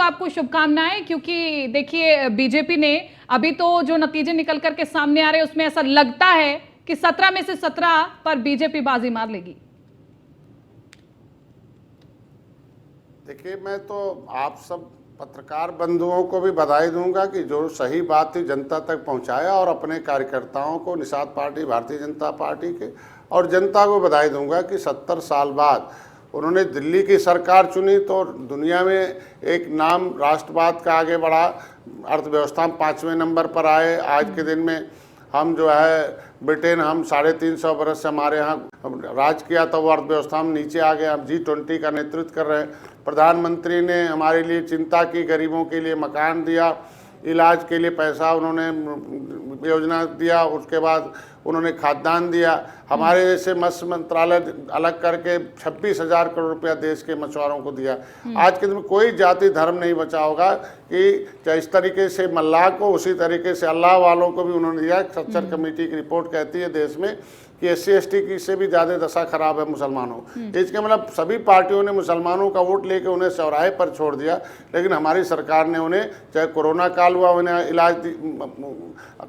तो आपको शुभकामनाएं, क्योंकि देखिए बीजेपी ने अभी तो जो नतीजे निकल करके सामने आ रहे हैं उसमें ऐसा लगता है कि 17 में से 17 पर बीजेपी बाजी मार लेगी। देखिए, मैं तो आप सब पत्रकार बंधुओं को भी बधाई दूंगा कि जो सही बात थी जनता तक पहुंचाया, और अपने कार्यकर्ताओं को, निषाद पार्टी, भारतीय जनता पार्टी के, और जनता को बधाई दूंगा कि 70 साल बाद उन्होंने दिल्ली की सरकार चुनी तो दुनिया में एक नाम राष्ट्रवाद का आगे बढ़ा, अर्थव्यवस्था में 5वें नंबर पर आए। आज के दिन में हम जो है ब्रिटेन, हम 350 बरस से हमारे यहाँ राज किया था, वो अर्थव्यवस्था में नीचे आ गए। हम G20 का नेतृत्व कर रहे हैं। प्रधानमंत्री ने हमारे लिए चिंता की, गरीबों के लिए मकान दिया, इलाज के लिए पैसा उन्होंने योजना दिया, उसके बाद उन्होंने खाद्यान्न दिया। हमारे जैसे मत्स्य मंत्रालय अलग करके 26,000 करोड़ रुपया देश के मछुआरों को दिया। आज के दिन में कोई जाति धर्म नहीं बचा होगा कि इस तरीके से मल्लाह को, उसी तरीके से अल्लाह वालों को भी उन्होंने दिया। सच्चर कमेटी की रिपोर्ट कहती है देश में कि SC/ST की से भी ज़्यादा दशा खराब है मुसलमानों। इसके मतलब सभी पार्टियों ने मुसलमानों का वोट लेके उन्हें चौराहे पर छोड़ दिया, लेकिन हमारी सरकार ने उन्हें, चाहे कोरोना काल हुआ, उन्हें इलाज,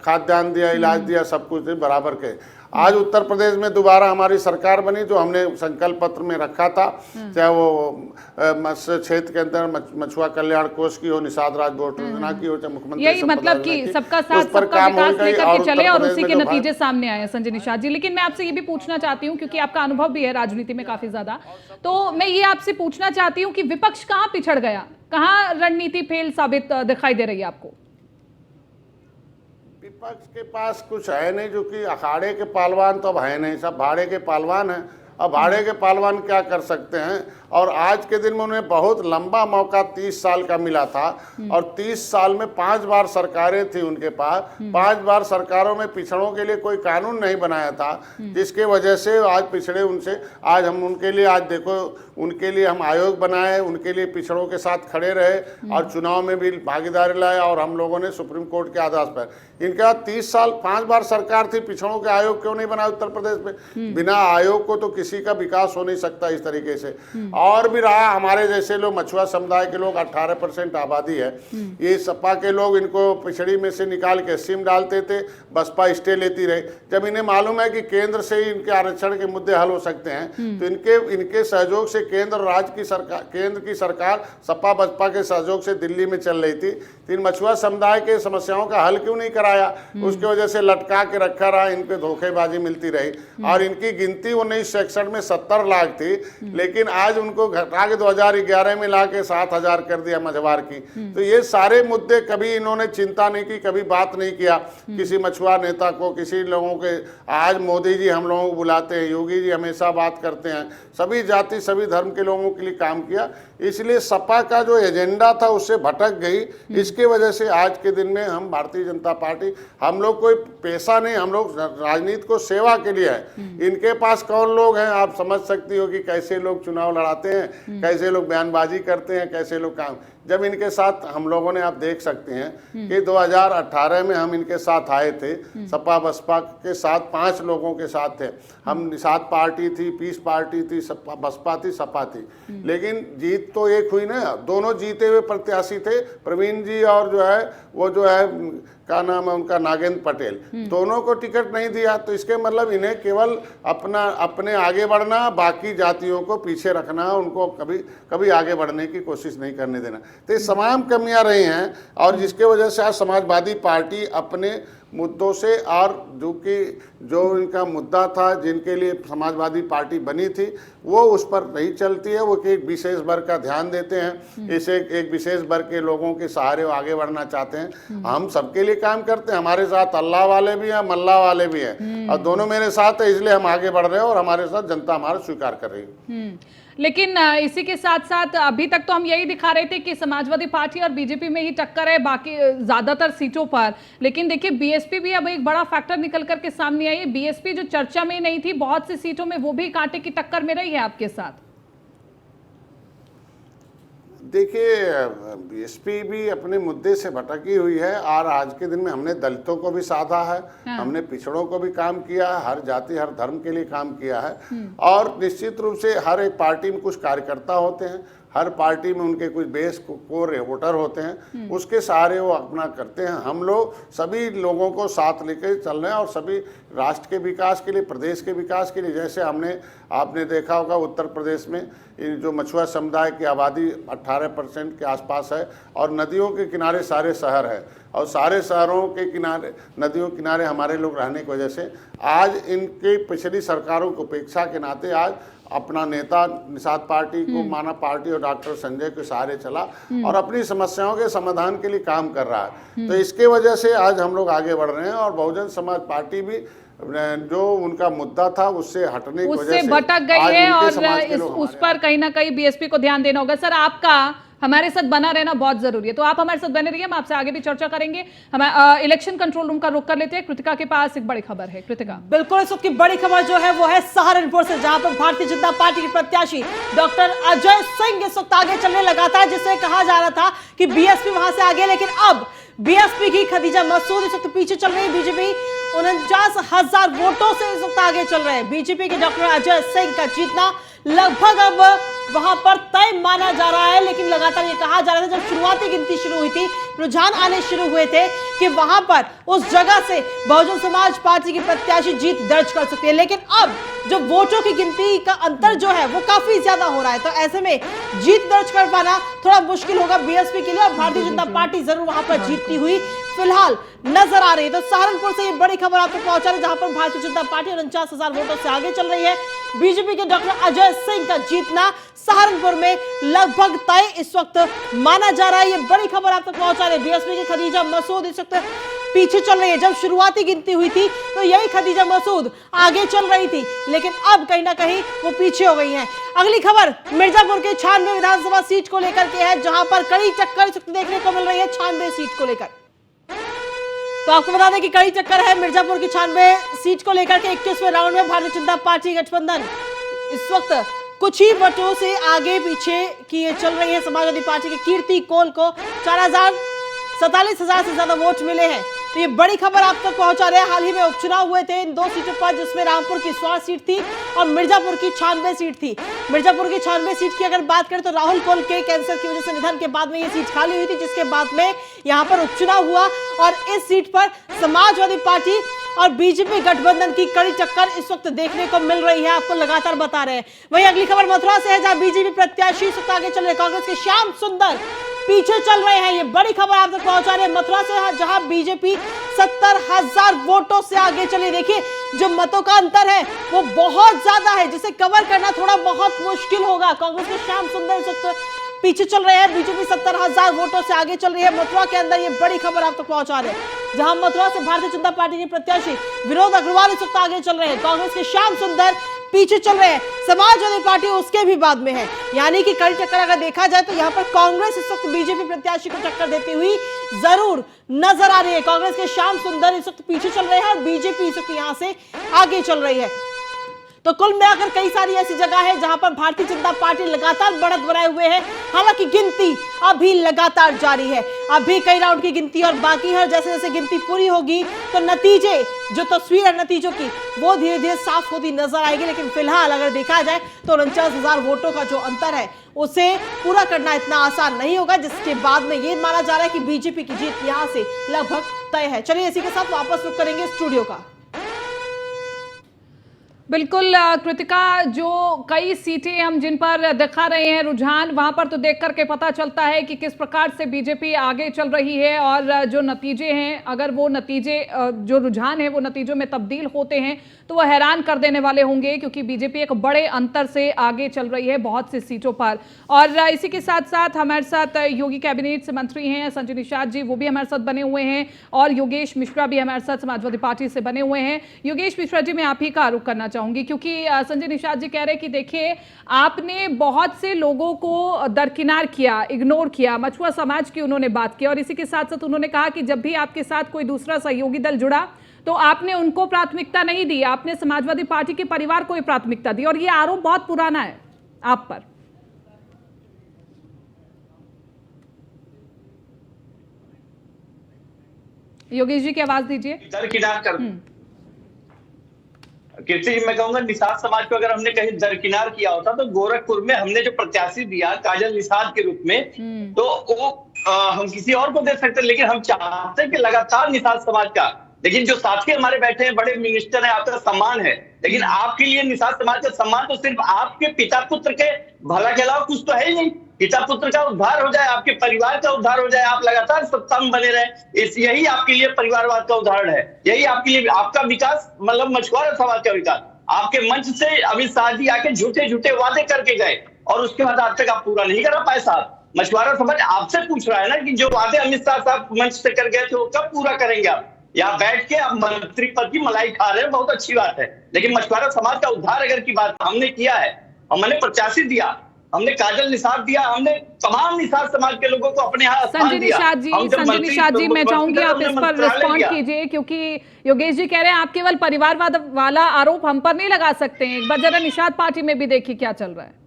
खाद्यान्न दिया, इलाज दिया, सब कुछ बराबर के। आज उत्तर प्रदेश में दोबारा हमारी सरकार बनी, जो हमने संकल्प पत्र में रखा था, चाहे वो मत्स्य क्षेत्र के अंदर मछुआ कल्याण कोष की हो, निषाद राज बोर्ड योजना की हो, चाहे मुख्यमंत्री, यही मतलब कि सबका साथ सबका विकास लेकर के चले और उसी के नतीजे सामने आए हैं। संजय निषाद जी, लेकिन मैं आपसे ये भी पूछना चाहती हूँ, क्योंकि आपका अनुभव भी है राजनीति में काफी ज्यादा, तो मैं ये आपसे पूछना चाहती हूँ कि विपक्ष कहाँ पिछड़ गया, कहाँ रणनीति फेल साबित दिखाई दे रही है आपको? विपक्ष के पास कुछ है नहीं, जो कि अखाड़े के पहलवान तो अब है नहीं, सब भाड़े के पहलवान हैं। अब भाड़े के पहलवान क्या कर सकते हैं? और आज के दिन में उन्हें बहुत लंबा मौका 30 साल का मिला था, और 30 साल में 5 बार सरकारें थी उनके पास। 5 बार सरकारों में पिछड़ों के लिए कोई कानून नहीं बनाया था, जिसके वजह से आज पिछड़े उनसे, आज हम उनके लिए, आज देखो उनके लिए हम आयोग बनाए, उनके लिए पिछड़ों के साथ खड़े रहे, और चुनाव में भी भागीदारी लाए, और हम लोगों ने सुप्रीम कोर्ट के आदेश पर इनके बाद 30 साल 5 बार सरकार थी, पिछड़ों के आयोग क्यों नहीं बनाया उत्तर प्रदेश में? बिना आयोग को तो किसी का विकास हो नहीं सकता इस तरीके से। और भी रहा, हमारे जैसे लोग, मछुआ समुदाय के लोग 18% आबादी है, ये सपा के लोग इनको पिछड़ी में से निकाल के SC डालते थे, बसपा स्टे लेती रही। जब इन्हें मालूम है कि केंद्र से ही इनके आरक्षण के मुद्दे हल हो सकते हैं, तो इनके सहयोग से केंद्र और राज्य की सरकार, केंद्र की सरकार सपा बसपा के सहयोग से दिल्ली में चल रही थी, तो इन मछुआ समुदाय के समस्याओं का हल क्यों नहीं कराया? उसकी वजह से लटका के रखा रहा, इन पे धोखेबाजी मिलती रही, और इनकी गिनती 1961 में 70 लाख थी, लेकिन आज उनको घटा के 2011 में ला के 7,000 कर दिया मझवार की। तो ये सारे मुद्दे कभी इन्होंने चिंता नहीं की, कभी बात नहीं किया किसी मछुआ नेता को, किसी लोगों के। आज मोदी जी हम लोगों को बुलाते हैं, योगी जी हमेशा बात करते हैं, सभी जाति सभी धर्म के लोगों के लिए काम किया। इसलिए सपा का जो एजेंडा था उससे भटक गई। इसके वजह से आज के दिन में हम भारतीय जनता पार्टी, हम लोग कोई पेशा नहीं, हम लोग राजनीति को सेवा के लिए है। इनके पास कौन लोग हैं, आप समझ सकती हो कि कैसे लोग चुनाव लड़ाते हैं, कैसे लोग बयानबाजी करते हैं, कैसे लोग काम। जब इनके साथ हम लोगों ने, आप देख सकते हैं कि 2018 में हम इनके साथ आए थे, सपा बसपा के साथ 5 लोगों के साथ थे हम। निषाद पार्टी थी, पीस पार्टी थी, सपा बसपा थी, सपा थी, लेकिन जीत तो एक हुई ना। दोनों जीते हुए प्रत्याशी थे, प्रवीण जी और जो है वो जो है क्या नाम है उनका, नागेंद्र पटेल, दोनों को टिकट नहीं दिया। तो इसके मतलब इन्हें केवल अपने आगे बढ़ना, बाकी जातियों को पीछे रखना, उनको कभी आगे बढ़ने की कोशिश नहीं करने देना। तो ये तमाम कमियां रही हैं, और जिसके वजह से आज समाजवादी पार्टी अपने मुद्दों से, और जो इनका मुद्दा था, जिनके लिए समाजवादी पार्टी बनी थी, वो उस पर नहीं चलती है। वो एक विशेष वर्ग का ध्यान देते हैं, इसे एक विशेष वर्ग के लोगों के सहारे आगे बढ़ना चाहते हैं। हम सबके लिए काम करते हैं, हमारे साथ अल्लाह वाले भी हैं, मल्लाह वाले भी हैं, और दोनों मेरे साथ है, इसलिए हम आगे बढ़ रहे हैं, और हमारे साथ जनता हमारा स्वीकार कर रही है। लेकिन इसी के साथ साथ अभी तक तो हम यही दिखा रहे थे कि समाजवादी पार्टी और बीजेपी में ही टक्कर है बाकी ज्यादातर सीटों पर, लेकिन देखिए बीएसपी भी अब एक बड़ा फैक्टर निकल करके सामने आई है। बीएसपी जो चर्चा में नहीं थी, बहुत सी सीटों में वो भी कांटे की टक्कर में रही है आपके साथ। देखिए, बीएसपी भी अपने मुद्दे से भटकी हुई है, और आज के दिन में हमने दलितों को भी साधा है, हमने पिछड़ों को भी काम किया है, हर जाति हर धर्म के लिए काम किया है। और निश्चित रूप से हर एक पार्टी में कुछ कार्यकर्ता होते हैं, हर पार्टी में उनके कुछ बेस कोर वोटर होते हैं, उसके सहारे वो अपना करते हैं। हम लोग सभी लोगों को साथ लेकर चल रहे हैं और सभी राष्ट्र के विकास के लिए, प्रदेश के विकास के लिए, जैसे आपने देखा होगा उत्तर प्रदेश में जो मछुआ समुदाय की आबादी 18% के आसपास है और नदियों के किनारे सारे शहर है और सारे शहरों के किनारे, नदियों के किनारे हमारे लोग रहने की वजह से आज इनके पिछली सरकारों की उपेक्षा के नाते आज अपना नेता निषाद पार्टी को माना पार्टी और डॉक्टर संजय के सहारे चला और अपनी समस्याओं के समाधान के लिए काम कर रहा है। तो इसके वजह से आज हम लोग आगे बढ़ रहे हैं और बहुजन समाज पार्टी भी जो उनका मुद्दा था उससे हटने की वजह से भटक गई है और उस पर कहीं ना कहीं बीएसपी को ध्यान देना होगा। सर, आपका हमारे साथ बना रहना बहुत जरूरी है, तो आप हमारे साथ बने रहिए, हम आपसे आगे भी चर्चा करेंगे। हम इलेक्शन कंट्रोल रूम का रुख कर लेते हैं। कृतिका के पास एक बड़ी खबर है। कृतिका, बिल्कुल, इस वक्त की बड़ी खबर जो है वो है सहारनपुर से, जहां पर भारतीय जनता पार्टी के प्रत्याशी डॉक्टर अजय सिंह इस वक्त आगे चलने लगा था, जिससे कहा जा रहा था कि बीएसपी वहां से आगे, लेकिन अब बीएसपी की खदीजा मसूद इस वक्त पीछे चल रही है। बीजेपी 49,000 वोटों से इस वक्त आगे चल रहे हैं। बीजेपी के डॉक्टर अजय सिंह का जीतना लगभग अब वहां पर तय माना जा रहा है, लेकिन लगातार ये कहा जा रहा था जब शुरुआती गिनती शुरू हुई थी, रुझान आने शुरू हुए थे कि वहां पर उस जगह से बहुजन समाज पार्टी की प्रत्याशी जीत दर्ज कर सकती है, लेकिन अब जो वोटों की गिनती का अंतर जो है वो काफी ज्यादा हो रहा है, तो ऐसे में जीत दर्ज कर पाना थोड़ा मुश्किल होगा बीएसपी के लिए और भारतीय जनता पार्टी जरूर वहां पर जीतती हुई फिलहाल नजर आ रही है। तो सहारनपुर से ये बड़ी खबर आप तक पहुंचा रही है, जहां पर भारतीय जनता पार्टी 49,000 वोटों से आगे चल रही है। बीजेपी के डॉक्टर अजय सिंह का जीतना सहारनपुर में लगभग तय इस वक्त माना जा रहा है। ये बड़ी खबर आप तक पहुंचा रहे हैं। बीएसपी की खदीजा मसूद इस वक्त पीछे चल रही है। जब शुरुआती गिनती हुई थी तो यही खदीजा मसूद आगे चल रही थी, लेकिन अब कहीं ना कहीं वो पीछे हो गई हैं। अगली खबर मिर्जापुर के 96 विधानसभा सीट को लेकर के है, जहां पर कड़ी टक्कर इस वक्त देखने को मिल रही है 96 सीट को लेकर। तो आपको बता दें कि कड़ी टक्कर है मिर्जापुर की 96 सीट को लेकर के। 21वें राउंड में भारतीय जनता पार्टी गठबंधन इस वक्त कुछ ही वोटों से आगे पीछे की चल रही है। समाजवादी पार्टी के कीर्ति कोल को 47,000 से ज्यादा वोट मिले हैं। तो ये बड़ी खबर आप तक पहुंचा रहे हैं। हाल ही में उपचुनाव हुए थे इन दो सीटों पर, जिसमें रामपुर की 16 सीट थी और मिर्जापुर की 96 सीट थी। मिर्जापुर की 96 सीट की अगर बात करें तो राहुल कोल के कैंसर की वजह से निधन के बाद में ये सीट खाली हुई थी, जिसके बाद में यहाँ पर उपचुनाव हुआ और इस सीट पर समाजवादी पार्टी और बीजेपी गठबंधन की कड़ी टक्कर इस वक्त देखने को मिल रही है, आपको लगातार बता रहे हैं। वहीं अगली खबर मथुरा से है, जहां बीजेपी प्रत्याशी इस वक्त आगे चल रहे, कांग्रेस के श्याम सुंदर पीछे चल रहे हैं। ये बड़ी खबर आप तक पहुंचा रहे हैं मथुरा से, जहां बीजेपी 70,000 वोटों से आगे चली। देखिए, जो मतों का अंतर है वो बहुत ज्यादा है, जिसे कवर करना थोड़ा बहुत मुश्किल होगा। कांग्रेस के श्याम सुंदर इस वक्त पीछे चल रहे हैं, बीजेपी 70,000 वोटों से आगे चल रही है मथुरा के अंदर। ये बड़ी खबर आप तक पहुंचा रहे हैं, जहां मथुरा से भारतीय जनता पार्टी के प्रत्याशी विनोद अग्रवाल इस वक्त आगे चल रहे हैं। कांग्रेस के श्याम सुंदर पीछे चल रहे हैं, समाजवादी पार्टी उसके भी बाद में है। यानी कि कड़ी टक्कर अगर देखा जाए तो यहाँ पर कांग्रेस इस वक्त बीजेपी प्रत्याशी को टक्कर देती हुई जरूर नजर आ रही है। कांग्रेस के श्याम सुंदर इस वक्त पीछे चल रहे हैं और बीजेपी इस वक्त यहाँ से आगे चल रही है। तो कुल मिलाकर कई सारी ऐसी जगह है जहां पर भारतीय जनता पार्टी लगातार बढ़त बनाए हुए है। हालांकि गिनती अभी लगातार जारी है, अभी कई राउंड की गिनती और बाकी है। जैसे जैसे गिनती पूरी होगी तो नतीजे, जो तस्वीर है नतीजों की, वो धीरे धीरे साफ होती नजर आएगी। लेकिन फिलहाल अगर देखा जाए तो 49,000 वोटों का जो अंतर है उसे पूरा करना इतना आसान नहीं होगा, जिसके बाद में ये माना जा रहा है कि बीजेपी की जीत यहां से लगभग तय है। चलिए इसी के साथ वापस रुक करेंगे स्टूडियो का। बिल्कुल कृतिका, जो कई सीटें हम जिन पर दिखा रहे हैं रुझान, वहां पर तो देख करके पता चलता है कि किस प्रकार से बीजेपी आगे चल रही है और जो नतीजे हैं, अगर वो नतीजे, जो रुझान है वो नतीजों में तब्दील होते हैं तो वो हैरान कर देने वाले होंगे, क्योंकि बीजेपी एक बड़े अंतर से आगे चल रही है बहुत सी सीटों पर। और इसी के साथ साथ हमारे साथ योगी कैबिनेट से मंत्री हैं संजय निषाद जी, वो भी हमारे साथ बने हुए हैं, और योगेश मिश्रा भी हमारे साथ समाजवादी पार्टी से बने हुए हैं। योगेश मिश्रा जी, मैं आप ही का आरोप करना चाहूंगी, क्योंकि संजय निषाद जी कह रहे हैं कि देखिए, आपने बहुत से लोगों को दरकिनार किया, इग्नोर किया, मछुआ समाज की उन्होंने बात की, और इसी के साथ साथ उन्होंने कहा कि जब भी आपके साथ कोई दूसरा सहयोगी दल जुड़ा तो आपने उनको प्राथमिकता नहीं दी, आपने समाजवादी पार्टी के परिवार को ही प्राथमिकता दी, और ये आरोप बहुत पुराना है आप पर। योगेश जी की आवाज दीजिए। दरकिनार कर कीर्ति जी, मैं कहूंगा निषाद समाज को अगर हमने कहीं दरकिनार किया होता तो गोरखपुर में हमने जो प्रत्याशी दिया काजल निषाद के रूप में, तो वो हम किसी और को दे सकते, लेकिन हम चाहते हैं कि लगातार निषाद समाज का, लेकिन जो साथी हमारे बैठे हैं बड़े मिनिस्टर हैं, आपका सम्मान है, लेकिन आपके लिए निषाद समाज का सम्मान तो सिर्फ आपके पिता पुत्र के भला के अलावा कुछ तो है ही नहीं। पिता पुत्र का उद्धार हो जाए, आपके परिवार का उद्धार हो जाए, आप लगातार सत्ता में बने रहे, यही आपके लिए परिवारवाद का उदाहरण है, यही आपके लिए आपका विकास, मतलब मछुआरा समाज का विकास। आपके मंच से अमित शाह जी आके झूठे झूठे वादे करके गए और उसके बाद आज तक आप पूरा नहीं करा पाए साहब। मछुआरा समाज आपसे पूछ रहा है ना कि जो वादे अमित शाह साहब मंच से कर गए थे वो कब पूरा करेंगे आप? यहाँ बैठ के आप मंत्री पद की मलाई खा रहे हैं, बहुत अच्छी बात है, लेकिन मछुआरा समाज का उद्धार अगर की बात हमने किया है, हमने प्रत्याशी दिया, हमने काजल निषाद दिया, हमने तमाम निषाद समाज के लोगों को अपने यहाँ संजय निषाद जी, मैं चाहूंगी आप इस पर रिस्पॉन्ड कीजिए, क्योंकि योगेश जी कह रहे हैं आप केवल परिवारवाद वाला आरोप हम पर नहीं लगा सकते हैं। एक बार जरा निषाद पार्टी में भी देखिए क्या चल रहा है।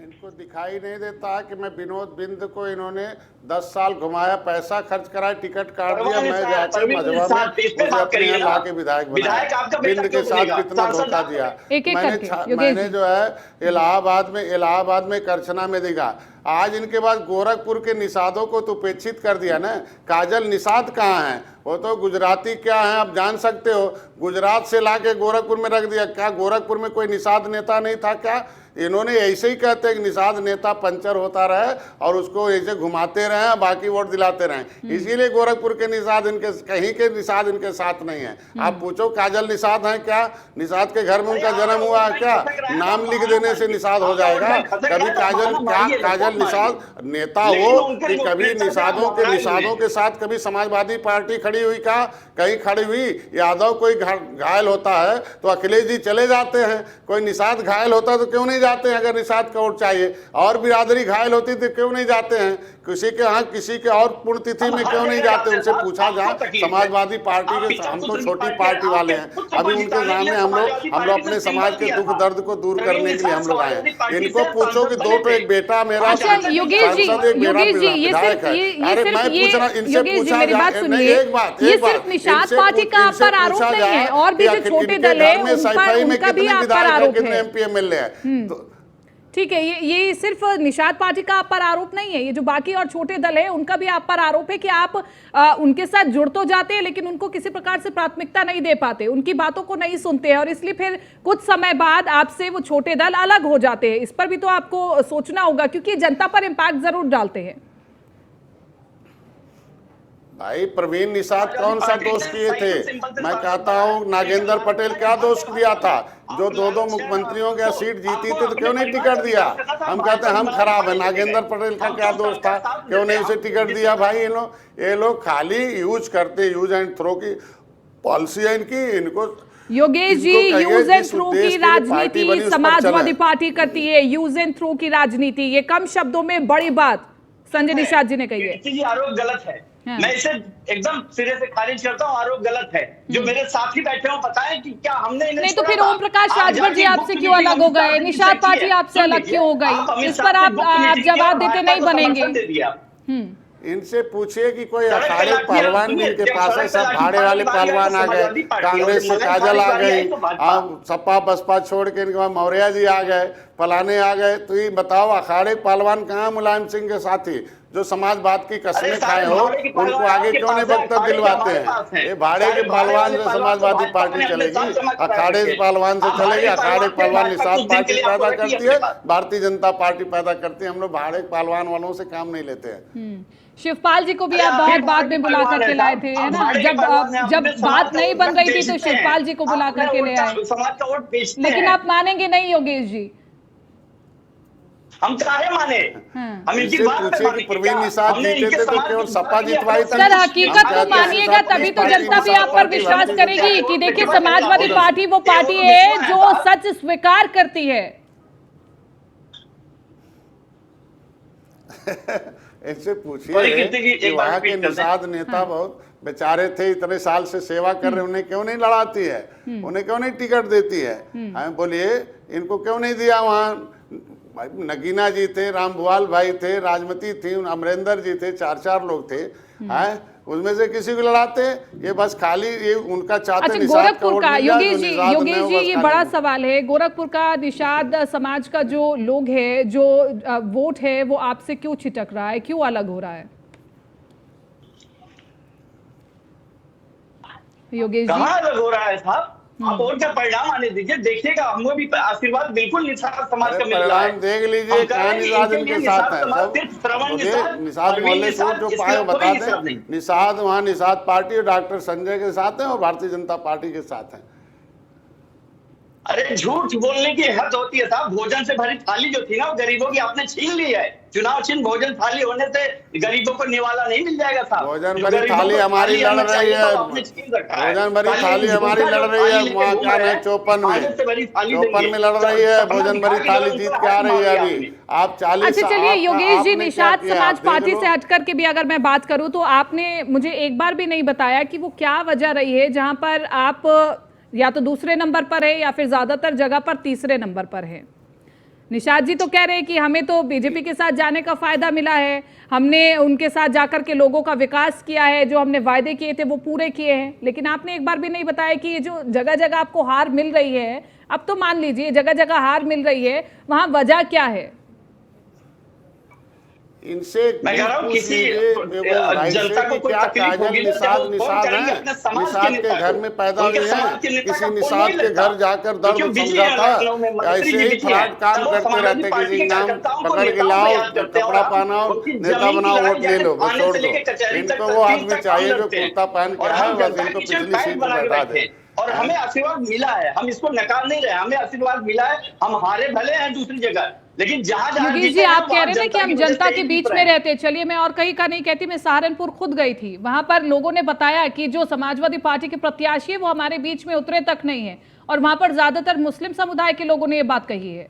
इनको दिखाई नहीं देता कि मैं विनोद बिंद को इन्होंने 10 साल घुमाया, पैसा खर्च कराया, टिकट काट दिया, मैं जाकर मझवा में मुझे अपने यहाँ ला के विधायक बनाया, बिंद के साथ कितना धोखा दिया। मैंने जो है इलाहाबाद में करछना में देखा। आज इनके बाद गोरखपुर के निषादों को तो उपेक्षित कर दिया ना। काजल निषाद कहाँ है? वो तो गुजराती क्या है आप जान सकते हो, गुजरात से लाके गोरखपुर में रख दिया। क्या गोरखपुर में कोई निषाद नेता नहीं था क्या? इन्होंने ऐसे ही कहते हैं कि निषाद नेता पंचर होता रहे और उसको ऐसे घुमाते रहे, बाकी वोट दिलाते रहे, इसीलिए गोरखपुर के निषाद इनके कहीं के निषाद इनके साथ नहीं है। आप पूछो काजल निषाद हैं क्या? निषाद के घर में उनका जन्म हुआ है क्या? नाम लिख देने से निषाद हो जाएगा? कभी काजल निषाद नेता हो कि कभी निषादों के साथ कभी समाजवादी पार्टी खड़ी हुई क्या? कहीं खड़ी हुई? यादव कोई घायल होता है तो अखिलेश जी चले जाते हैं, कोई निषाद घायल होता तो क्यों नहीं जाते हैं? अगर निषाद का वोट चाहिए, और बिरादरी घायल होती तो क्यों नहीं जाते हैं? किसी के यहाँ किसी के और पुण्यतिथि में क्यों नहीं जाते? उनसे पूछा जाए। समाजवादी पार्टी के हम तो छोटी पार्टी वाले हैं, अभी उनके सामने हम लोग अपने समाज के दुख दर्द को दूर करने के लिए हम लोग आए हैं। इनको पूछो कि दो तो एक बेटा मेरा योगेश जी, अरे मैं पूछ रहा, इनसे पूछा जाए। एक बात निषाद पार्टी का आप पर आरोप नहीं है, और भी जो छोटे दल है उनका भी आप पर आरोप है, MP MLA है। ठीक है, ये सिर्फ निषाद पार्टी का आप पर आरोप नहीं है, ये जो बाकी और छोटे दल है उनका भी आप पर आरोप है कि आप उनके साथ जुड़ तो जाते हैं लेकिन उनको किसी प्रकार से प्राथमिकता नहीं दे पाते, उनकी बातों को नहीं सुनते हैं, और इसलिए फिर कुछ समय बाद आपसे वो छोटे दल अलग हो जाते हैं। इस पर भी तो आपको सोचना होगा, क्योंकि जनता पर इम्पैक्ट जरूर डालते हैं। भाई प्रवीण निषाद कौन सा दोष किए थे? मैं कहता हूँ नागेंद्र पटेल क्या दोष किया था? जो दो मुख्यमंत्रियों की सीट जीती थी तो क्यों नहीं टिकट दिया? हम कहते हैं हम खराब है, नागेंद्र पटेल का क्या दोष था? क्यों नहीं उसे टिकट दिया? भाई ये लोग खाली यूज करते, यूज एंड थ्रो की पॉलिसी है इनकी। इनको Yogesh ji, use and throw की राजनीति समाजवादी पार्टी करती है, यूज एंड थ्रो की राजनीति, ये कम शब्दों में बड़ी बात संजय निषाद जी ने कही है। आरोप गलत है, मैं इसे एकदम सिरे से खारिज करता हूँ, आरोप गलत है। जो मेरे साथी बैठे हो पता है कि क्या हमने इन्हें नहीं तो फिर ओम प्रकाश राजभर जी आपसे क्यों अलग हो गए? निषाद पार्टी आपसे अलग क्यों हो गई? इस पर आप जवाब देते नहीं बनेंगे। इनसे पूछिए कि कोई अखाड़े पहलवान भी इनके पास है? सब भाड़े वाले पहलवान आ गए, कांग्रेस से काजल आ गई, सपा बसपा छोड़ के इनके मौर्य जी आ गए, फलाने आ गए। तो ये बताओ अखाड़े पहलवान कहाँ? मुलायम सिंह के साथी जो समाजवाद की कसमें खाए हो उनको आगे क्यों नहीं वक्तव्य दिलवाते हैं? ये भाड़े के पहलवान से समाजवादी पार्टी चलेगी? अखाड़े पहलवान से चलेगी? अखाड़े पहलवान निषाद पार्टी पैदा करती है, भारतीय जनता पार्टी पैदा करती है। हम लोग भाड़े पहलवान वालों से काम नहीं लेते हैं। शिवपाल जी को भी आप बहुत बाद में बुला करके लाए थे, है ना? जब बात नहीं बन रही थी तो शिवपाल जी को बुला करके ले आए, लेकिन आप मानेंगे नहीं योगेश जी? हम चाहे माने, हम इनकी बात पूछिए कि प्रवीण निषाद जीते थे तो केवल सपा जितवाई थी। सर हकीकत को मानिएगा तभी तो जनता भी आप पर विश्वास करेगी कि देखिए समाजवादी पार्टी वो पार्टी है जो सच स्वीकार करती है। इनसे पूछिए कि वहाँ के निषाद नेता बहुत बेचारे थे, इतने साल से सेवा कर रहे, उन्हें क्यों नहीं लड़ाती है? उन्हें क्यों नहीं टिकट देती है? बोलिए इनको क्यों नहीं दिया? वहाँ नगीना जी थे, रामभुआल भाई थे, राजमती थी, अमरेंद्र जी थे, चार लोग थे। उसमें से किसी को लड़ाते हैं, ये बस खाली ये उनका चाहते अच्छा, निषाद गोरखपुर वोट का मिल जाए, जो योगेश जी, निषाद योगेश में जी, वो बस ये खाली बड़ा वोट। सवाल है। गोरखपुर का निषाद समाज का जो लोग है, जो वोट है, वो आपसे क्यों छिटक रहा है, क्यों अलग हो रहा है योगेश जी? कहाँ अलग हो रहा है साहब? आप वोट का परिणाम आने दीजिए, देखिएगा हमको भी आशीर्वाद बिल्कुल निषाद समाज का मिल रहा है। परिणाम देख लीजिए, कहाँ निषाद इनके साथ है सब। निषाद मोहल्ले को जो पाए बता दें, निषाद वहाँ निषाद पार्टी और डॉक्टर संजय के साथ है और भारतीय जनता पार्टी के साथ है। अरे झूठ बोलने की हद होती है साहब। भोजन से भरी थाली जो थी ना, वो गरीबों की आपने छीन ली है। चुनाव चिन्ह भोजन थाली होने से गरीबों को निवाला नहीं मिल जाएगा साहब। भोजन भरी थाली हमारी लड़ रही है, भोजन भरी थाली हमारी लड़ रही है। वहाँ क्या है 54 में लड़ रही है, भोजन भरी थाली जीत के आ रही है अभी। आप 40। अच्छा चलिए योगेश जी, निषाद समाज पार्टी से हटकर के भी अगर मैं बात करूं तो आपने मुझे एक बार भी नहीं बताया कि वो क्या वजह रही है जहां पर आप या तो दूसरे नंबर पर है या फिर ज्यादातर जगह पर तीसरे नंबर पर है। निषाद जी तो कह रहे हैं कि हमें तो बीजेपी के साथ जाने का फायदा मिला है, हमने उनके साथ जाकर के लोगों का विकास किया है, जो हमने वायदे किए थे वो पूरे किए हैं। लेकिन आपने एक बार भी नहीं बताया कि ये जो जगह जगह आपको हार मिल रही है, अब तो मान लीजिए जगह जगह हार मिल रही है, वहां वजह क्या है? इनसे मैं कह रहा हूं किसी जनता को कोई तकलीफ होगी ना, निषाद निषाद के घर में पैदा हुए हैं, किसी निषाद के घर जाकर दर्द समझा था। ऐसे ही फ्रॉड काम करते रहते, किसी नाम पकड़ के लाओ, कपड़ा पहनाओ, नेता बनाओ, वोट ले लो, बस छोड़ दो। इनको वो आदमी चाहिए जो कुर्ता पहन के आए, बस इनको पिछली सीट पर बैठा दे। और हमें आशीर्वाद मिला है, हम इसको नकार नहीं रहे, हमें आशीर्वाद मिला है। हम हारे भले हैं दूसरी जगह, लेकिन जहां योगेश जी आप कह रहे थे कि हम जनता के बीच में रहते। चलिए मैं और कहीं का नहीं कहती, मैं सहारनपुर खुद गई थी, वहां पर लोगों ने बताया कि जो समाजवादी पार्टी के प्रत्याशी है वो हमारे बीच में उतरे तक नहीं है, और वहां पर ज्यादातर मुस्लिम समुदाय के लोगों ने ये बात कही है।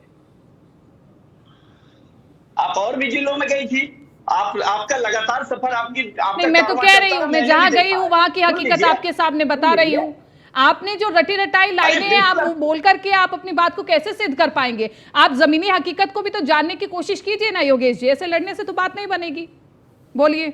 आप और भी जिलों में गई थी, आपका लगातार सफर नहीं, मैं तो कह रही हूँ, मैं जहां गई हूँ वहां की हकीकत आपके सामने बता रही हूँ। आपने जो रटी रटाई लाइनें हैं, आप बोल करके आप अपनी बात को कैसे सिद्ध कर पाएंगे? आप जमीनी हकीकत को भी तो जानने की कोशिश कीजिए ना योगेश जी, ऐसे लड़ने से तो बात नहीं बनेगी। बोलिए।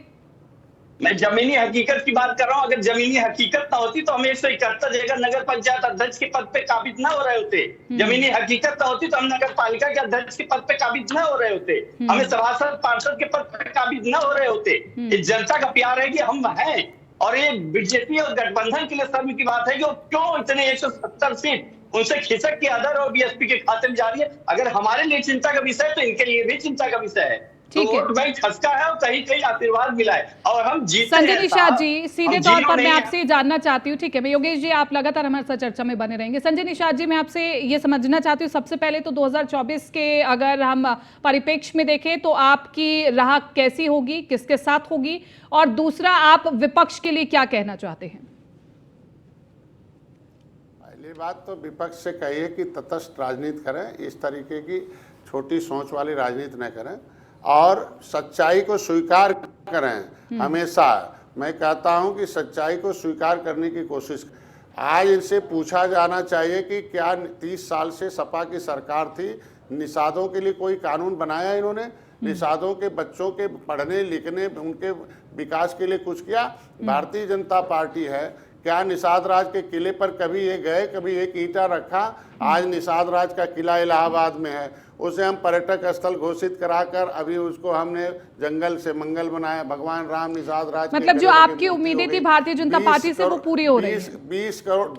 मैं जमीनी हकीकत की बात कर रहा हूं। अगर जमीनी हकीकत ना होती तो हम 171 जगह नगर पंचायत अध्यक्ष के पद पे काबिज ना हो रहे होते। जमीनी हकीकत ना होती तो हम नगर पालिका के अध्यक्ष के पद पे काबिज ना हो रहे होते, हमें सभासद पार्षद के पद पे काबिज ना हो रहे होते। ये जनता का प्यार है कि हम हैं, और ये बीजेपी और गठबंधन के लिए शर्म की बात है कि वो क्यों इतने 170 सीट उनसे खिसक के अदर और बीएसपी के खाते में जा रही है। अगर हमारे लिए चिंता का विषय है तो इनके लिए भी चिंता का विषय है। ठीक है, वोट बैंक खसका है और कहीं कहीं आशीर्वाद मिला है और हम जीते हैं। संजय निषाद जी, सीधे तौर पर मैं आपसे जानना चाहती हूँ, ठीक है, मैं योगेश जी आप लगातार हमारे साथ चर्चा में बने रहेंगे। संजय निषाद जी, मैं आपसे ये समझना चाहती हूँ, सबसे पहले तो 2024 के अगर हम परिप्रेक्ष्य में देखें तो आपकी राह कैसी होगी, किसके साथ होगी, और दूसरा आप विपक्ष के लिए क्या कहना चाहते हैं? पहली बात तो विपक्ष से कहिए कि तटस्थ राजनीति करें, इस तरीके की छोटी सोच वाली राजनीति न करें और सच्चाई को स्वीकार करें। हमेशा मैं कहता हूं कि सच्चाई को स्वीकार करने की कोशिश। आज इनसे पूछा जाना चाहिए कि क्या 30 साल से सपा की सरकार थी, निषादों के लिए कोई कानून बनाया इन्होंने? निषादों के बच्चों के पढ़ने लिखने, उनके विकास के लिए कुछ किया? भारतीय जनता पार्टी है, क्या निषाद राज के किले पर कभी ये गए, कभी एक ईंटा रखा? आज निषाद राज का किला इलाहाबाद में है, उसे हम पर्यटक स्थल घोषित कराकर अभी उसको हमने जंगल से मंगल बनाया। भगवान राम निषाद राज, मतलब जो आपकी उम्मीदें थी भारतीय जनता पार्टी से वो पूरी हो रही है। 20 करोड़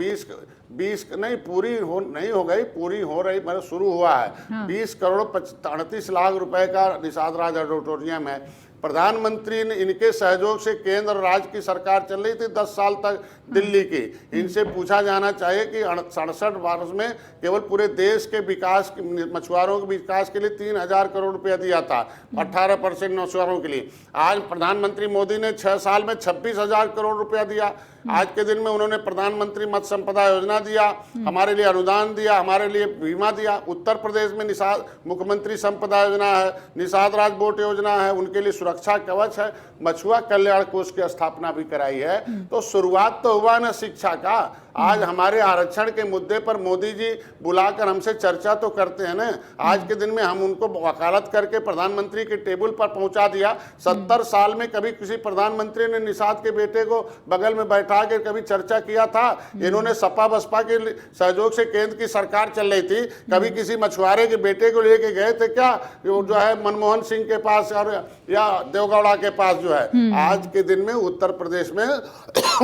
20 नहीं पूरी नहीं हो गई, पूरी हो रही, मतलब शुरू हुआ है। हाँ। 20 करोड़ 38 लाख रुपए का निषाद राज ऑडिटोरियम है। प्रधानमंत्री ने इनके सहयोग से केंद्र और राज्य की सरकार चल रही थी 10 साल तक दिल्ली की। इनसे पूछा जाना चाहिए कि 67 वर्ष में केवल पूरे देश के विकास, मछुआरों के विकास के लिए 3000 करोड़ रुपया दिया था, 18% मछुआरों के लिए। आज प्रधानमंत्री मोदी ने 6 साल में 26,000 करोड़ रुपया दिया। आज के दिन में उन्होंने प्रधानमंत्री मत्स्य संपदा योजना दिया, हमारे लिए अनुदान दिया, हमारे लिए बीमा दिया। उत्तर प्रदेश में निषाद मुख्यमंत्री संपदा योजना है, निषाद राज बोट योजना है, उनके लिए सुरक्षा कवच है, मछुआ कल्याण कोष की स्थापना भी कराई है। तो शुरुआत तो हुआ ना शिक्षा का। आज हमारे आरक्षण के मुद्दे पर मोदी जी बुलाकर हमसे चर्चा तो करते हैं ना। आज के दिन में हम उनको वकालत करके प्रधानमंत्री के टेबल पर पहुंचा दिया। 70 साल में कभी किसी प्रधानमंत्री ने निषाद के बेटे को बगल में बैठा के कभी चर्चा किया था? इन्होंने सपा बसपा के सहयोग से केंद्र की सरकार चल रही थी, कभी किसी मछुआरे के बेटे को लेके गए थे क्या जो है मनमोहन सिंह के पास और या देवगौड़ा के पास जो है? आज के दिन में उत्तर प्रदेश में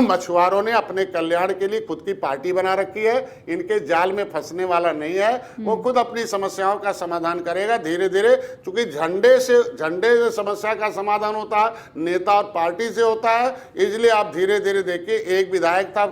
मछुआरों ने अपने कल्याण के लिए खुद की पार्टी बना रखी है। इनके जाल में फंसने वाला नहीं है, वो खुद अपनी समस्याओं का समाधान करेगा धीरे धीरे। क्योंकि झंडे से समस्या का समाधान होता है, नेता और पार्टी से होता है। इसलिए आप धीरे धीरे देखिए, एक विधायक था,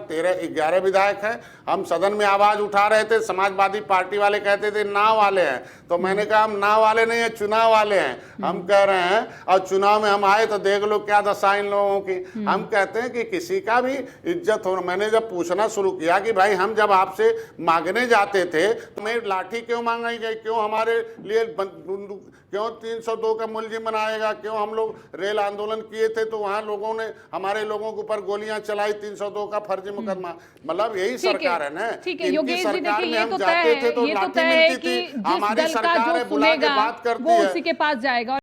11 विधायक है। हम सदन में आवाज उठा रहे थे, समाजवादी पार्टी वाले कहते थे नाव वाले हैं, तो मैंने कहा हम नाव वाले नहीं है, चुनाव वाले हैं। हम कह रहे हैं और चुनाव में हम आए तो देख लो क्या दशा इन लोगों की। हम कहते हैं कि किसी का भी इज्जत हो। मैंने जब पूछना शुरू किया कि भाई हम जब आपसे मांगने जाते थे तो मैं लाठी क्यों मांगी गई, क्यों हमारे लिए क्यों 302 का मुलजिम बनाएगा, क्यों हम लोग रेल आंदोलन किए थे तो वहां लोगों ने हमारे लोगों के ऊपर गोलियां चलाई, 302 का फर्जी मुकदमा। मतलब यही सरकार है ना। ठीक है इनकी योगेश जी, सरकार देखिए में ये हम तो जाते थे तो तय लाठी है मिलती कि थी। जिस हमारी दल का सरकार जो है बुला के सुनेगा बात करती वो है। उसी के पास जाएगा।